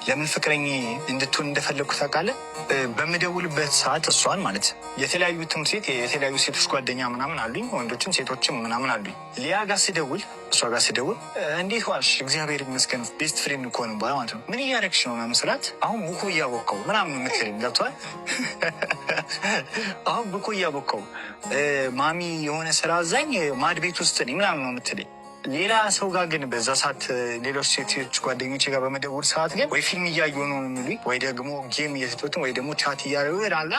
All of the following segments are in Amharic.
ለምን ፍቅረኛ እንድትሆን እንደፈለኩት ታውቃለህ? በምደውልበት ሰዓት እሷን ማለት የተለያዩ ትምህርት ቤት የተለያዩ ሴቶች ጓደኛ ምናምን አሉኝ፣ ወንዶችም ሴቶችም ምናምን አሉኝ። ሊያ ጋር ስደውል እሷ ጋር ስደውል እንዴት ዋልሽ? እግዚአብሔር ይመስገን ቤስት ፍሬንድ እኮ ነው ማለት ነው። ምን እያደረግሽ ነው ምናምን ስላት አሁን ቡኮ እያቦካው ምናምን የምትለኝ ገብቶሃል? አሁን ቡኮ እያቦካው ማሚ የሆነ ስራ አዛኝ ማድ ቤት ውስጥ ነኝ ምናምን ነው የምትለኝ። ሌላ ሰው ጋር ግን በዛ ሰዓት ሌሎች ሴቶች ጓደኞቼ ጋር በመደውል ሰዓት ግን ወይ ፊልም እያዩ ነው የሚሉኝ ወይ ደግሞ ጌም እየተጫወትን ወይ ደግሞ ቻት እያደረጉ ይላል።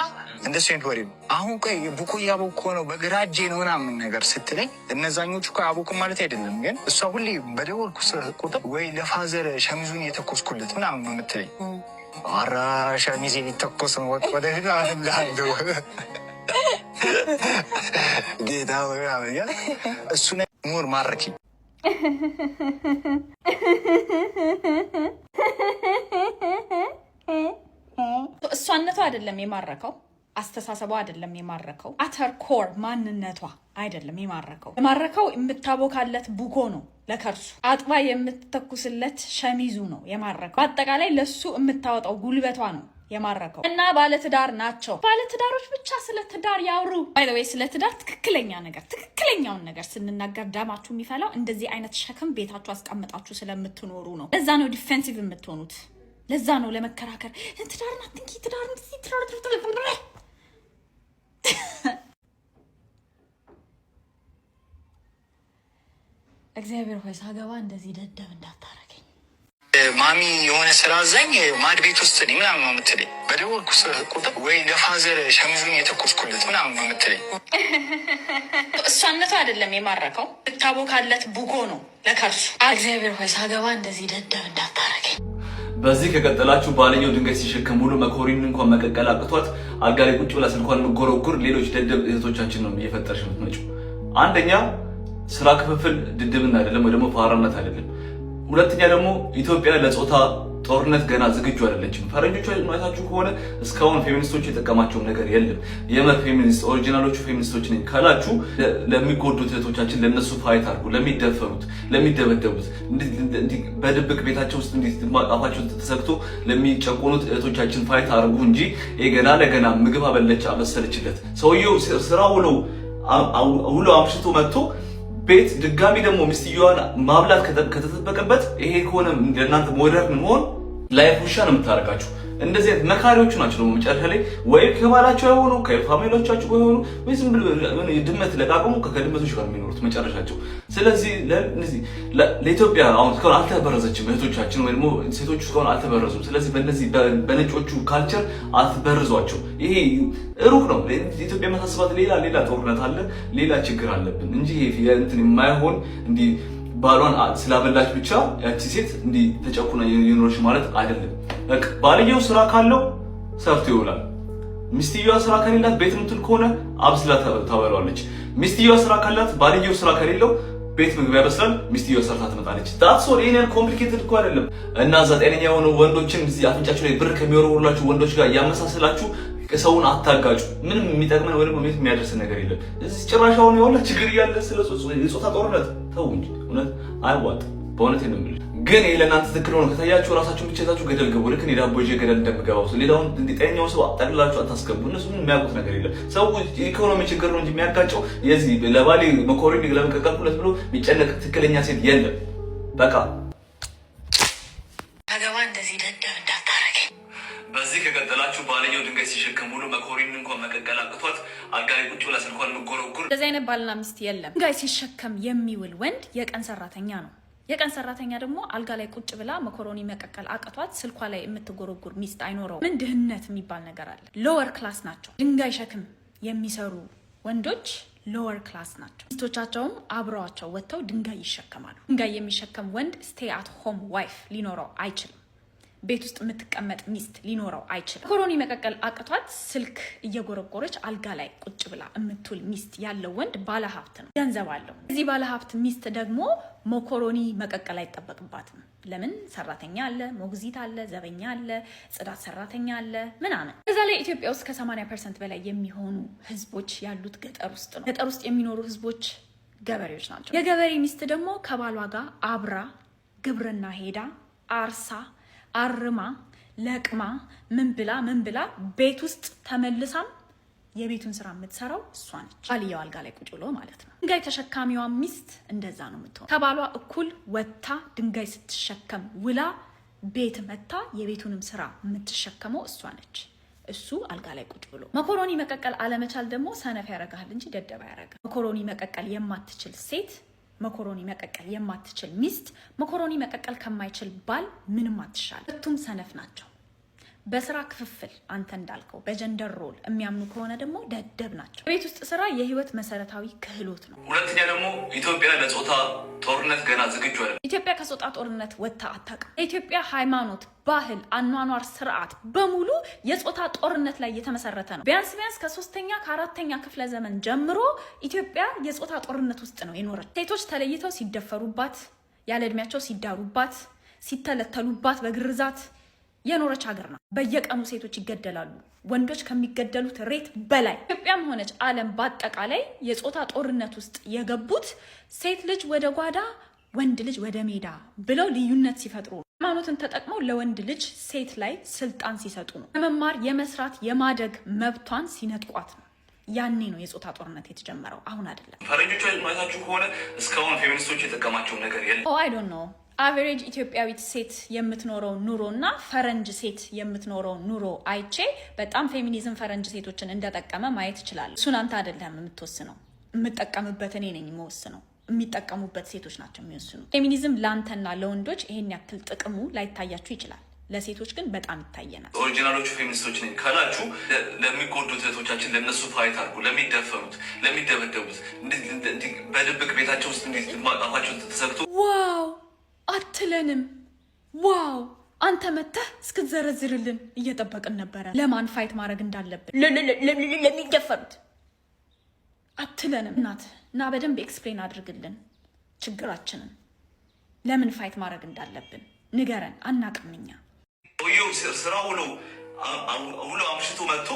እንደሱ አይነት ወሬ ነው። አሁን ቆይ ቡኮ እያቦኮ ነው በግራ እጄ ነው ምናምን ነገር ስትለኝ እነዛኞቹ እኮ አቦኩ ማለት አይደለም፣ ግን እሷ ሁሌ በደወልኩ ቁጥር ወይ ለፋዘር ሸሚዙን እየተኮስኩለት ምናምን ነው የምትለኝ። ኧረ ሸሚዜ ሊተኮስ ነው ወደፊት አንዳንዱ ጌታ እሱ ሞር ማረኪ እሷነቷ አይደለም የማረከው፣ አስተሳሰቧ አይደለም የማረከው፣ አተር ኮር ማንነቷ አይደለም የማረከው የምታቦካለት ቡኮ ነው፣ ለከርሱ አጥባ የምትተኩስለት ሸሚዙ ነው የማረከው። በአጠቃላይ ለሱ የምታወጣው ጉልበቷ ነው የማረከው። እና ባለትዳር ናቸው። ባለትዳሮች ብቻ ስለ ትዳር ያውሩ። ባይ ዘ ዌይ ስለ ትዳር ትክክለኛውን ነገር ስንናገር ዳማችሁ የሚፈላው እንደዚህ አይነት ሸክም ቤታችሁ አስቀምጣችሁ ስለምትኖሩ ነው። ለዛ ነው ዲፌንሲቭ የምትሆኑት። ለዛ ነው ለመከራከር ትዳርና ትንኪ ትዳር እግዚአብሔር ሆይ ሳገባ እንደዚህ ደደብ እንዳታረገኝ። ማሚ የሆነ ስራ አዛኝ ማድ ቤት ውስጥ ነኝ ምናምን ነው የምትለኝ። በደወልኩ ቁጥር ወይ ለፋዘር ሸሚዙን እየተኮስኩለት ምናምን ነው የምትለኝ። እሷነቷ አይደለም የማረከው፣ ብታቦካለት ቡኮ ነው ለከርሱ። እግዚአብሔር ሆይ ሳገባ እንደዚህ ደደብ እንዳታረገኝ። በዚህ ከቀጠላችሁ ባልየው ድንጋይ ሲሸከም ሙሉ መኮሪን እንኳን መቀቀል አቅቷት አልጋ ላይ ቁጭ ብላ ስልኳን መጎረጉር ሌሎች ደደብ እህቶቻችን ነው እየፈጠርሽ የምትመጪው። አንደኛ ስራ ክፍፍል ድድብና አይደለም ወይ ደግሞ ፋራነት አይደለም። ሁለተኛ ደግሞ ኢትዮጵያ ለጾታ ጦርነት ገና ዝግጁ አይደለችም። ፈረንጆቹ አይታችሁ ከሆነ እስካሁን ፌሚኒስቶች የጠቀማቸው ነገር የለም። የመር ፌሚኒስት ኦሪጂናሎቹ ፌሚኒስቶች ነኝ ካላችሁ ለሚጎዱት እህቶቻችን ለነሱ ፋይት አድርጉ። ለሚደፈሩት፣ ለሚደበደቡት በድብቅ ቤታቸው ውስጥ አፋቸው ተሰክቶ ለሚጨቆኑት እህቶቻችን ፋይት አድርጉ እንጂ ገና ለገና ምግብ አበለች አበሰለችለት ሰውየው ስራ ውሎ አምሽቶ መጥቶ ቤት ድጋሚ ደግሞ ሚስትየዋን ማብላት ከተጠበቀበት ይሄ ከሆነ ለእናንተ ሞደርን መሆን ላይፍ ውሻ ነው የምታረጋችሁ። እንደዚህ መካሪዎቹ ናቸው ደግሞ መጨረሻ ላይ ወይ ከባላቸው አይሆኑ ከፋሚሊዎቻቸው አይሆኑ ወይ ዝም ብሎ ድመት ለቃቀሙ ከድመቶች ጋር የሚኖሩት መጨረሻቸው። ስለዚህ ለኢትዮጵያ አሁን እስካሁን አልተበረዘችም እህቶቻችን ወይ ደግሞ ሴቶቹ እስካሁን አልተበረዙም። ስለዚህ በእነዚህ በነጮቹ ካልቸር አትበርዟቸው። ይሄ ሩቅ ነው። ኢትዮጵያ መሳሰባት ሌላ ጦርነት አለ፣ ሌላ ችግር አለብን እንጂ ይሄ እንትን የማይሆን እንዲህ ባሏን ስላበላች ብቻ ያቺ ሴት እንዲህ ተጨቁና የኖርሽ ማለት አይደለም። በቃ ባልየው ስራ ካለው ሰርቶ ይውላል። ሚስትየዋ ስራ ከሌላት ቤት ምትል ከሆነ አብስላ ታበላለች። ሚስትየዋ ስራ ካላት ባልየው ስራ ከሌለው ቤት ምግብ ያበስላል፣ ሚስትየዋ ሰርታ ትመጣለች። ታትሶ ይሄን ኮምፕሊኬትድ እኮ አይደለም። እና እዛ ጤነኛ የሆኑ ወንዶችን እዚህ አፍንጫቸው ላይ ብር ከሚወረውሩላችሁ ወንዶች ጋር ያመሳሰላችሁ ሰውን አታጋጩ። ምንም የሚጠቅመን ወይ ደግሞ የሚያደርስ ነገር የለም። እዚህ ጭራሽ አሁን የሆነ ችግር እያለ ስለ የጾታ ጦርነት ተው እንጂ እውነት አይዋጥም። በእውነት ነው የምልህ። ግን ይሄ ለእናንተ ትክክል ሆኖ ከታያችሁ ራሳችሁን ብቻ ይዛችሁ ገደል ገቡ። ልክ እኔ ዳቦ ይዤ ገደል እንደምገባው ሌላውን ጤነኛውን ሰው ጠቅልላችሁ አታስገቡ። እነሱ ምን የሚያውቁት ነገር የለም። ሰው ኢኮኖሚ ችግር ነው እንጂ የሚያጋጨው የዚህ ለባሌ መኮረኒ ለመቀቀልኩለት ብሎ የሚጨነቅ ትክክለኛ ሴት የለም። በቃ አገባ እንደዚህ ደደብ እንዳታረገኝ። በዚህ ከቀጠላችሁ ባልየው ድንጋይ ሲሸከም ሙሉ መኮሪን እንኳን መቀቀል አቅቷት አልጋ ላይ ቁጭ ብላ ስልኳን መጎረጉር። እንደዚህ አይነት ባልና ሚስት የለም። ድንጋይ ሲሸከም የሚውል ወንድ የቀን ሰራተኛ ነው። የቀን ሰራተኛ ደግሞ አልጋ ላይ ቁጭ ብላ መኮሮኒ መቀቀል አቅቷት ስልኳ ላይ የምትጎረጉር ሚስት አይኖረው። ምን ድህነት የሚባል ነገር አለ? ሎወር ክላስ ናቸው። ድንጋይ ሸክም የሚሰሩ ወንዶች ሎወር ክላስ ናቸው። ሚስቶቻቸውም አብረዋቸው ወጥተው ድንጋይ ይሸከማሉ። ድንጋይ የሚሸከም ወንድ ስቴይ አት ሆም ዋይፍ ሊኖረው አይችልም። ቤት ውስጥ የምትቀመጥ ሚስት ሊኖረው አይችልም። መኮሮኒ መቀቀል አቅቷት ስልክ እየጎረጎረች አልጋ ላይ ቁጭ ብላ የምትውል ሚስት ያለው ወንድ ባለሀብት ነው፣ ገንዘብ አለው። እዚህ ባለሀብት ሚስት ደግሞ መኮሮኒ መቀቀል አይጠበቅባትም። ለምን? ሰራተኛ አለ፣ ሞግዚት አለ፣ ዘበኛ አለ፣ ጽዳት ሰራተኛ አለ ምናምን። ከዛ ላይ ኢትዮጵያ ውስጥ ከ80% በላይ የሚሆኑ ህዝቦች ያሉት ገጠር ውስጥ ነው። ገጠር ውስጥ የሚኖሩ ህዝቦች ገበሬዎች ናቸው። የገበሬ ሚስት ደግሞ ከባሏ ጋር አብራ ግብርና ሄዳ አርሳ አርማ ለቅማ ምን ብላ ቤት ውስጥ ተመልሳም የቤቱን ስራ የምትሰራው እሷ ነች። ባልየው አልጋ ላይ ቁጭ ብሎ ማለት ነው። ድንጋይ ተሸካሚዋ ሚስት እንደዛ ነው የምትሆነው። ከባሏ እኩል ወጥታ ድንጋይ ስትሸከም ውላ ቤት መታ የቤቱንም ስራ የምትሸከመው እሷ ነች። እሱ አልጋ ላይ ቁጭ ብሎ መኮሮኒ መቀቀል አለመቻል ደግሞ ሰነፍ ያረጋል እንጂ ደደባ ያረጋል። መኮሮኒ መቀቀል የማትችል ሴት፣ መኮሮኒ መቀቀል የማትችል ሚስት፣ መኮሮኒ መቀቀል ከማይችል ባል ምንም አትሻል። ሁለቱም ሰነፍ ናቸው። በስራ ክፍፍል አንተ እንዳልከው በጀንደር ሮል የሚያምኑ ከሆነ ደግሞ ደደብ ናቸው። ቤት ውስጥ ስራ የህይወት መሰረታዊ ክህሎት ነው። ሁለተኛ ደግሞ ኢትዮጵያ ለጾታ ጦርነት ገና ዝግጁ አይደለም። ኢትዮጵያ ከጾታ ጦርነት ወጥታ አታውቅም። የኢትዮጵያ ሃይማኖት፣ ባህል፣ አኗኗር፣ ስርዓት በሙሉ የጾታ ጦርነት ላይ የተመሰረተ ነው። ቢያንስ ከ3ኛ ከ4ኛ ክፍለ ዘመን ጀምሮ ኢትዮጵያ የጾታ ጦርነት ውስጥ ነው የኖረች። ሴቶች ተለይተው ሲደፈሩባት፣ ያለ እድሜያቸው ሲዳሩባት፣ ሲተለተሉባት በግርዛት የኖረች ሀገር ነው። በየቀኑ ሴቶች ይገደላሉ። ወንዶች ከሚገደሉት ሬት በላይ። ኢትዮጵያም ሆነች ዓለም በአጠቃላይ የጾታ ጦርነት ውስጥ የገቡት ሴት ልጅ ወደ ጓዳ፣ ወንድ ልጅ ወደ ሜዳ ብለው ልዩነት ሲፈጥሩ ነው። ሃይማኖትን ተጠቅመው ለወንድ ልጅ ሴት ላይ ስልጣን ሲሰጡ ነው። የመማር የመስራት የማደግ መብቷን ሲነጥቋት ነው። ያኔ ነው የጾታ ጦርነት የተጀመረው፣ አሁን አይደለም። ፈረንጆቹ ማለታችሁ ከሆነ እስካሁን ፌሚኒስቶች የጠቀማቸው ነገር የለም። አይ ዶንት ኖ አቨሬጅ ኢትዮጵያዊት ሴት የምትኖረው ኑሮ እና ፈረንጅ ሴት የምትኖረው ኑሮ አይቼ በጣም ፌሚኒዝም ፈረንጅ ሴቶችን እንደጠቀመ ማየት ይችላል። እሱን አንተ አይደለም የምትወስነው፣ የምጠቀምበት እኔ ነኝ የምወስነው። የሚጠቀሙበት ሴቶች ናቸው የሚወስኑ። ፌሚኒዝም ለአንተና ለወንዶች ይሄን ያክል ጥቅሙ ላይታያችሁ ይችላል፣ ለሴቶች ግን በጣም ይታየናል። ኦሪጂናሎቹ ፌሚኒስቶች ነኝ ካላችሁ ለሚጎዱት እህቶቻችን ለነሱ ፋይት አድርጉ። ለሚደፈሩት፣ ለሚደበደቡት በድብቅ ቤታቸው ውስጥ ማጣፋቸው ተሰግቶ ዋው አትለንም። ዋው አንተ መተህ እስክትዘረዝርልን እየጠበቅን ነበረ። ለማን ፋይት ማድረግ እንዳለብን ለሚደፈሩት አትለንም። እናት እና በደንብ ኤክስፕሌን አድርግልን ችግራችንን፣ ለምን ፋይት ማድረግ እንዳለብን ንገረን። አናቅምኛ ስራ ውሎ አምሽቶ መጥቶ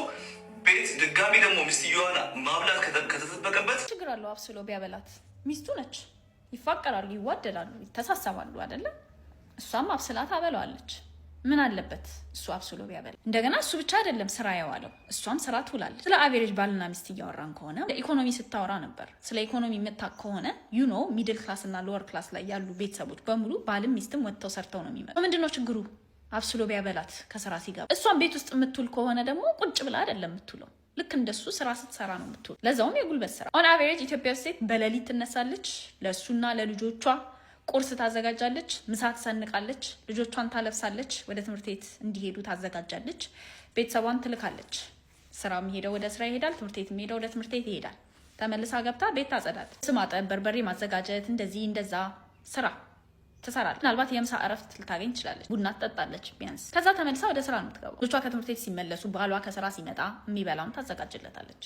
ቤት ድጋሚ ደግሞ ሚስትየዋን ማብላት ከተጠበቀበት ችግር አለው። አብስሎ ቢያበላት ሚስቱ ነች። ይፋቀራሉ፣ ይዋደዳሉ፣ ይተሳሰባሉ አይደለም? እሷም አብስላ ታበላዋለች። ምን አለበት እሱ አብስሎ ቢያበላ? እንደገና እሱ ብቻ አይደለም ስራ የዋለው፣ እሷም ስራ ትውላለች። ስለ አቬሬጅ ባልና ሚስት እያወራን ከሆነ ኢኮኖሚ ስታወራ ነበር። ስለ ኢኮኖሚ የምታውቅ ከሆነ ሚድል ክላስ እና ሎወር ክላስ ላይ ያሉ ቤተሰቦች በሙሉ ባልም ሚስትም ወጥተው ሰርተው ነው የሚመጡ። ምንድነው ችግሩ? አብስሎ ቢያበላት ከስራ ሲገባ። እሷም ቤት ውስጥ የምትውል ከሆነ ደግሞ ቁጭ ብላ አይደለም የምትውለው፣ ልክ እንደሱ ስራ ስትሰራ ነው የምትውል፣ ለዛውም የጉልበት ስራ። ኦን አቨሬጅ ኢትዮጵያ ውስጥ ሴት በሌሊት ትነሳለች፣ ለእሱና ለልጆቿ ቁርስ ታዘጋጃለች፣ ምሳ ትሰንቃለች፣ ልጆቿን ታለብሳለች፣ ወደ ትምህርት ቤት እንዲሄዱ ታዘጋጃለች፣ ቤተሰቧን ትልካለች። ስራ የሚሄደው ወደ ስራ ይሄዳል፣ ትምህርት ቤት የሚሄደው ወደ ትምህርት ቤት ይሄዳል። ተመልሳ ገብታ ቤት ታጸዳለች፣ ልብስ ማጠብ፣ በርበሬ ማዘጋጀት፣ እንደዚህ እንደዛ ስራ ትሰራለች። ምናልባት የምሳ እረፍት ልታገኝ ትችላለች፣ ቡና ትጠጣለች ቢያንስ። ከዛ ተመልሳ ወደ ስራ ነው የምትገባው። ልጆቿ ከትምህርት ቤት ሲመለሱ ባሏ ከስራ ሲመጣ የሚበላውን ታዘጋጅለታለች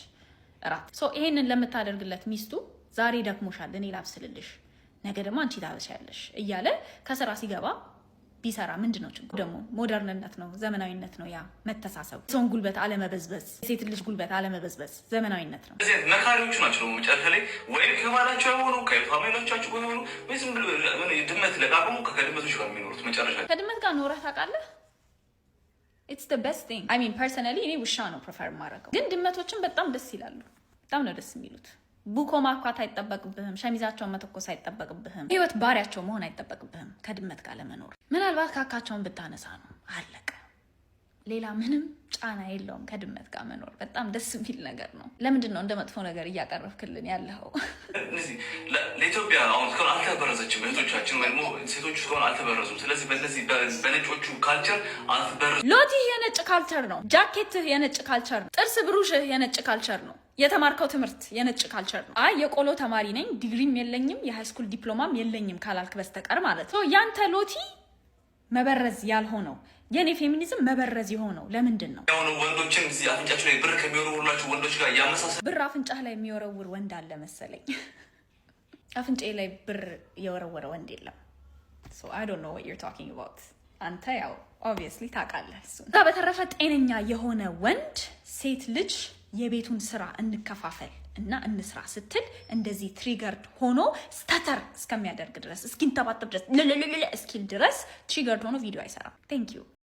እራት። ይሄንን ለምታደርግለት ሚስቱ ዛሬ ደክሞሻል፣ እኔ ላብስልልሽ፣ ነገ ደግሞ አንቺ ታበሻለሽ እያለ ከስራ ሲገባ ቢሰራ ምንድነው ችግሩ? ደግሞ ሞደርንነት ነው፣ ዘመናዊነት ነው። ያ መተሳሰቡ፣ ሰውን ጉልበት አለመበዝበዝ፣ የሴት ልጅ ጉልበት አለመበዝበዝ ዘመናዊነት ነው። እዚህ መካሪዎቹ ናቸው መጨረሻ ላይ ወይም ከባላቸው የሆኑ ከፋሚሊዎቻቸው የሆኑ ወይ ዝም ብሎ ድመት ለቃቅሙ ከድመቶች ጋር የሚኖሩት መጨረሻ ከድመት ጋር ኖረህ ታውቃለህ? ኢትስ ዘ ቤስት ቲንግ። አይ ሚን ፐርሰናሊ እኔ ውሻ ነው ፕሪፈር የማደርገው፣ ግን ድመቶችን በጣም ደስ ይላሉ። በጣም ነው ደስ የሚሉት። ቡኮ ማኳት አይጠበቅብህም፣ ሸሚዛቸውን መተኮስ አይጠበቅብህም፣ ህይወት ባሪያቸው መሆን አይጠበቅብህም ከድመት ጋር ለመኖር። ምናልባት ካካቸውን ብታነሳ ነው አለቀ። ሌላ ምንም ጫና የለውም ከድመት ጋር መኖር። በጣም ደስ የሚል ነገር ነው። ለምንድን ነው እንደ መጥፎ ነገር እያቀረብክልን ያለኸው? ለኢትዮጵያ አሁን እስካሁን አልተበረዘችም እህቶቻችን ወይም ሴቶች እስካሁን አልተበረዙም። ስለዚህ በነዚህ በነጮቹ ካልቸር አልተበረዙም። ሎቲህ የነጭ ካልቸር ነው፣ ጃኬትህ የነጭ ካልቸር ነው፣ ጥርስ ብሩሽህ የነጭ ካልቸር ነው፣ የተማርከው ትምህርት የነጭ ካልቸር ነው። አይ የቆሎ ተማሪ ነኝ ዲግሪም የለኝም የሃይስኩል ዲፕሎማም የለኝም ካላልክ በስተቀር ማለት ነው። ያንተ ሎቲ መበረዝ ያልሆነው የኔ ፌሚኒዝም መበረዝ የሆነው ለምንድን ነው? ያው ወንዶችን እዚህ አፍንጫቸው ላይ ብር ከሚወረውሩላቸው ወንዶች ጋር ያመሳሰል ብር አፍንጫህ ላይ የሚወረውር ወንድ አለ መሰለኝ። አፍንጫዬ ላይ ብር የወረወረ ወንድ የለም። so I don't know what you're talking about። አንተ ያው obviously ታውቃለህ እሱን። በተረፈ ጤነኛ የሆነ ወንድ ሴት ልጅ የቤቱን ስራ እንከፋፈል እና እንስራ ስትል እንደዚህ ትሪገርድ ሆኖ ስተተር እስከሚያደርግ ድረስ እስኪንተባተብ ድረስ እስኪል ድረስ ትሪገርድ ሆኖ ቪዲዮ አይሰራም። ቴንክ ዩ